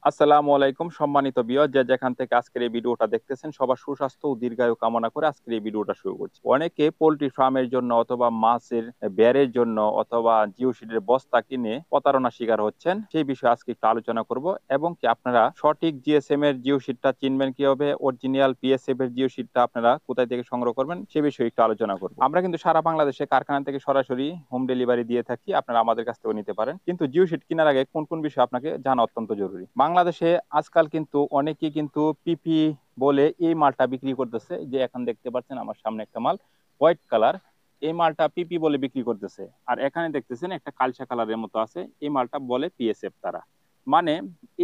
আসসালামু আলাইকুম সম্মানিত ভিউয়ার, যে যেখান থেকে আজকের এই ভিডিওটা দেখতেছেন সবার সুস্বাস্থ্য ও দীর্ঘায়ু কামনা করে আজকের এই ভিডিওটা শুরু করছি। অনেকে পোল্ট্রি ফার্মের জন্য অথবা মাছের বেড়ের জন্য অথবা জিও শিটের বস্তা কিনে প্রতারণার শিকার হচ্ছেন, সেই বিষয়ে আজকে একটু আলোচনা করব এবং কি আপনারা সঠিক জিএসএম এর জিও শিটটা চিনবেন কিভাবে, অরিজিনাল পিএসএফ এর জিও শিটটা আপনারা কোথায় থেকে সংগ্রহ করবেন সে বিষয়ে একটু আলোচনা করব। আমরা কিন্তু সারা বাংলাদেশে কারখানা থেকে সরাসরি হোম ডেলিভারি দিয়ে থাকি, আপনারা আমাদের কাছ থেকে নিতে পারেন। কিন্তু জিও শিট কেনার আগে কোন কোন বিষয় আপনাকে জানা অত্যন্ত জরুরি। বাংলাদেশে আজকাল কিন্তু অনেকেই কিন্তু পিপি বলে এই মালটা বিক্রি করতেছে। যে এখন দেখতে পাচ্ছেন আমার সামনে একটা মাল হোয়াইট কালার, এই মালটা পিপি বলে বিক্রি করতেছে। আর এখানে দেখতেছেন একটা কালচা কালারের মতো আছে, এই মালটা বলে পিএসএফ। তারা মানে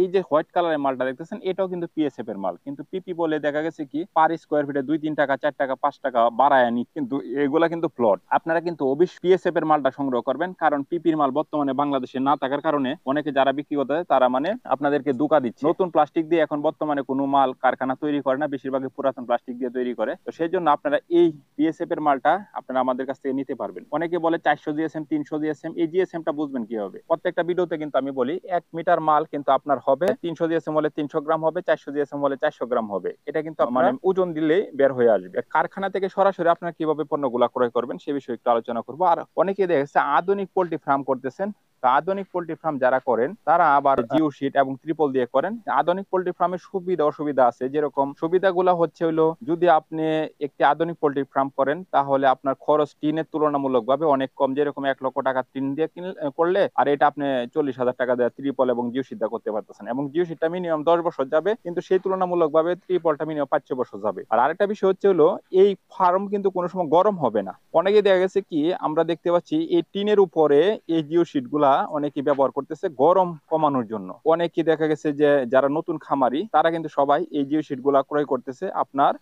এই যে হোয়াইট কালারের মালটা দেখতেছেন এটাও কিন্তু পিএসএফ এর মাল, কিন্তু পিপি বলে দেখা গেছে কি পার স্কোয়ার ফিটে 2-3 টাকা 4 টাকা 5 টাকা বাড়ায় আনি, কিন্তু এগুলা কিন্তু ফ্লড। আপনারা কিন্তু অবশ্যই পিএসএফ এর মালটা সংগ্রহ করবেন, কারণ পিপির মাল বর্তমানে বাংলাদেশে না থাকার কারণে অনেকে যারা বিক্রি করতে তারা আপনাদেরকে ধোঁকা দিচ্ছে। নতুন প্লাস্টিক দিয়ে এখন বর্তমানে কোনো মাল কারখানা তৈরি করে না, বেশিরভাগই পুরাতন প্লাস্টিক দিয়ে তৈরি করে। তো সেই জন্য আপনারা এই পিএসএফ এর মালটা আপনারা আমাদের কাছ থেকে নিতে পারবেন। অনেকে বলে 400 জিএসএম 300 জিএসএম, এই জিএসএমটা বুঝবেন কিভাবে? প্রত্যেকটা ভিডিওতে কিন্তু আমি বলি 1 মিটার মাল কিন্তু আপনার হবে 300 জিএসএম হলে 300 গ্রাম হবে, 400 জিএসএম হলে 400 গ্রাম হবে। এটা কিন্তু মানে ওজন দিলেই বের হয়ে আসবে। কারখানা থেকে সরাসরি আপনারা কিভাবে পণ্যগুলা ক্রয় করবেন সে বিষয়ে একটু আলোচনা করবো। আর অনেকে দেখেছে আধুনিক পোল্ট্রি ফার্ম করতেছেন, আধুনিক পোল্ট্রি ফার্ম যারা করেন তারা আবার জিও শিট এবং ট্রিপল দিয়ে করেন। আধুনিক পোল্ট্রি ফার্মের সুবিধা অসুবিধা আছে। যেরকম সুবিধাগুলো হচ্ছে হলো, যদি আপনি একটি আধুনিক পোল্ট্রি ফার্ম করেন তাহলে আপনার খরচ টিনের তুলনামূলক ভাবে অনেক কম। যেরকম 1 লক্ষ টাকা টিন দিয়ে করলে আর এটা আপনি 40,000 টাকা দিয়ে ট্রিপল এবং জিও শিটটা করতে পারতেছেন, এবং জিও শিটটা মিনিমাম 10 বছর যাবে, কিন্তু সেই তুলনামূলক ভাবে ট্রিপলটা মিনিমাম 5-6 বছর যাবে। আর আরেকটা বিষয় হচ্ছে হলো, এই ফার্ম কিন্তু কোনো সময় গরম হবে না। অনেকে দেখা গেছে কি আমরা দেখতে পাচ্ছি এই টিনের উপরে এই জিও শিট গুলা অনেকে ব্যবহার করতেছে গরম কমানোর জন্য। অনেকে দেখা গেছে যে যারা নতুন খামারি তারা কিন্তু সবাই এই জিও শিট গুলা ক্রয় করতেছে আপনার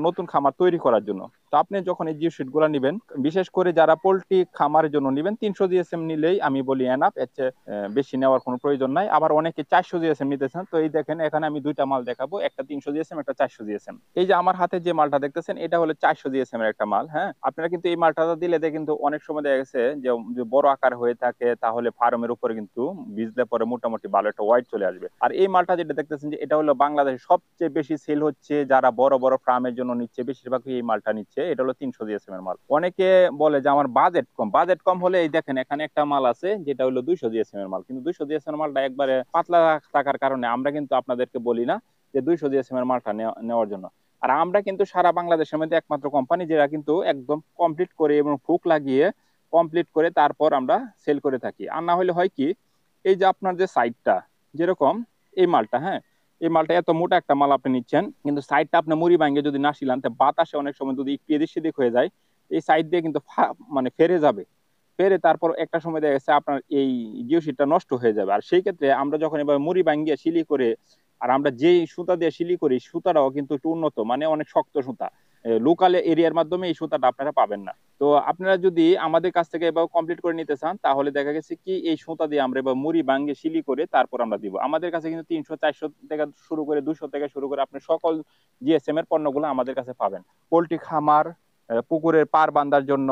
নতুন খামার তৈরি করার জন্য। তো আপনি যখন এই জিও শিট গুলা নিবেন, বিশেষ করে যারা পোল্ট্রি খামারের জন্য নিবেন, 300 জিএসএম নিলেই আমি বলি এনাফ, এর চেয়ে বেশি নেওয়ার কোনো প্রয়োজন নাই। আবার অনেকে 400 জিএসএম নিতেছেন। তো এই দেখেন এখানে আমি দুইটা মাল দেখাবো, একটা 300 জিএসএম একটা 400 জিএসএম। এই যে আমার হাতে যে মালটা দেখতেছেন এটা হলো 400 জিএসএম এর একটা মাল। হ্যাঁ, আপনারা কিন্তু এই মালটা দিলে কিন্তু অনেক সময় দেখা গেছে যে বড় আকার হয়ে থাকে, তাহলে ফার্মের উপরে কিন্তু ভিজলে পরে মোটামুটি ভালো একটা হোয়াইট চলে আসবে। আর এই মালটা যেটা দেখতেছেন যে এটা হলো বাংলাদেশে সবচেয়ে বেশি সেল হচ্ছে, যারা বড় বড় ফার্মের জন্য নিচ্ছে বেশিরভাগ এই মালটা নিচ্ছে। এটা হলো 300 জিএসএম এর মাল। অনেকে বলে যে আমার বাজেট কম, বাজেট কম হলে এই দেখেন এখানে একটা মাল আছে যেটা হলো 200 জিএসএম এর মাল, কিন্তু 200 জিএসএম এর মালটা একবারে পাতলা থাকার কারণে আমরা কিন্তু আপনাদেরকে বলি না যে 200 জিএসএম এর মালটা নেওয়ার জন্য। আর আমরা কিন্তু সারা বাংলাদেশের মধ্যে একমাত্র কোম্পানি যেটা কিন্তু একদম কমপ্লিট করে এবং ফুক লাগিয়ে কমপ্লিট করে তারপর আমরা সেল করে থাকি। আর না হলে হয় কি, এই যে আপনার যে সাইডটা, যেরকম এই মালটা, হ্যাঁ এই মালটা এত মোটা একটা মাল আপনি নিচ্ছেন, কিন্তু সাইডটা আপনি মুড়ি ভাঙে যদি না শিলান, বাতাসে অনেক সময় যদি একটু এদিক সেদিক হয়ে যায়, এই সাইড দিয়ে কিন্তু মানে ফেরে যাবে। ফেরে তারপর একটা সময় দেখা গেছে আপনার এই জিও শিটটা নষ্ট হয়ে যাবে। আর সেই ক্ষেত্রে আমরা যখন এবার মুড়ি ভাঙিয়ে সিলি করে, আর আমরা যেই সুতা দিয়ে সিলি করি সুতাটাও কিন্তু একটু উন্নত, মানে অনেক শক্ত সুতা, লোকাল এরিয়ার মাধ্যমে এই সুতাটা আপনারা পাবেন না। তো আপনারা যদি আমাদের কাছ থেকে এবার কমপ্লিট করে নিতে চান তাহলে দেখা গেছে কি এই সুতা দিয়ে আমরা এবার মুড়ি ভাঙিয়ে সিলি করে তারপর আমরা দিব। আমাদের কাছে কিন্তু 300-400 থেকে শুরু করে 200 থেকে শুরু করে আপনি সকল জিএসএম এর পণ্যগুলো আমাদের কাছে পাবেন। পোল্ট্রি খামার, পুকুরের পার বাঁধার জন্য,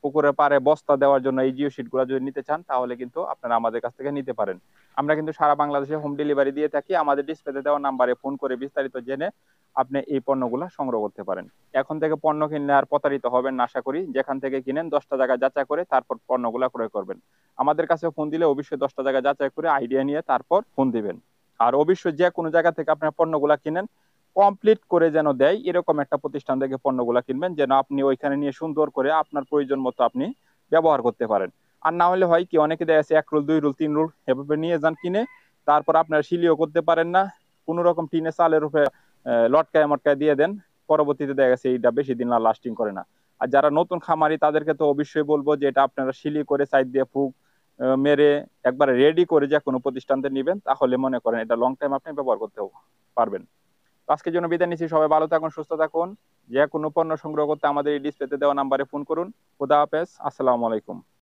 পুকুরের পাড়ে বস্তা দেওয়ার জন্য এই জিও শিট গুলো যদি নিতে চান তাহলে কিন্তু আপনারা আমাদের কাছ থেকে নিতে পারেন। আমরা কিন্তু সারা বাংলাদেশে হোম ডেলিভারি দিয়ে থাকি। আমাদের ডিসপ্লেতে দেওয়া নাম্বারে ফোন করে বিস্তারিত জেনে আপনি এই পণ্যগুলো সংগ্রহ করতে পারেন। এখন থেকে পণ্য কিনলে আর প্রতারিত হবেন না আশা করি। যেখান থেকে কিনেন 10টা জায়গা যাচাই করে তারপর পণ্যগুলো ক্রয় করবেন। আমাদের কাছে ফোন দিলে অবশ্যই 10টা জায়গা যাচাই করে আইডিয়া নিয়ে তারপর ফোন দিবেন। আর অবশ্যই যে কোনো জায়গা থেকে আপনার পণ্যগুলো কিনেন কমপ্লিট করে যেন দেয় এরকম একটা প্রতিষ্ঠান থেকে পণ্যগুলো কিনবেন, যেন আপনি ওইখানে নিয়ে সুন্দর করে আপনার প্রয়োজন মতো আপনি ব্যবহার করতে পারেন। আর না হলে হয় কি, অনেকে দেখা যাচ্ছে 1 রোল 2 রোল 3 রোল এভাবে নিয়ে যান কিনে, তারপর আপনার সিলিও করতে পারেন না, কোন রকম টিনে চালের উপরে লটকায় মটকায় দিয়ে দেন, পরবর্তীতে দেখা গেছে এইটা বেশি দিন লাস্টিং করে না। আর যারা নতুন খামারি তাদেরকে তো অবশ্যই বলবো যে এটা আপনারা সিলি করে সাইড দিয়ে ফুক মেরে একবারে রেডি করে যে কোনো প্রতিষ্ঠানতে নিবেন, তাহলে মনে করেন এটা লং টাইম আপনি ব্যবহার করতে পারবেন। আজকের জন্য বিদায় নিচ্ছি, সবাই ভালো থাকুন সুস্থ থাকুন। যে কোনো পণ্য সংগ্রহ করতে আমাদের এই ডিসপ্লেতে দেওয়া নাম্বারে ফোন করুন। খুদা হাফেজ, আসসালামু আলাইকুম।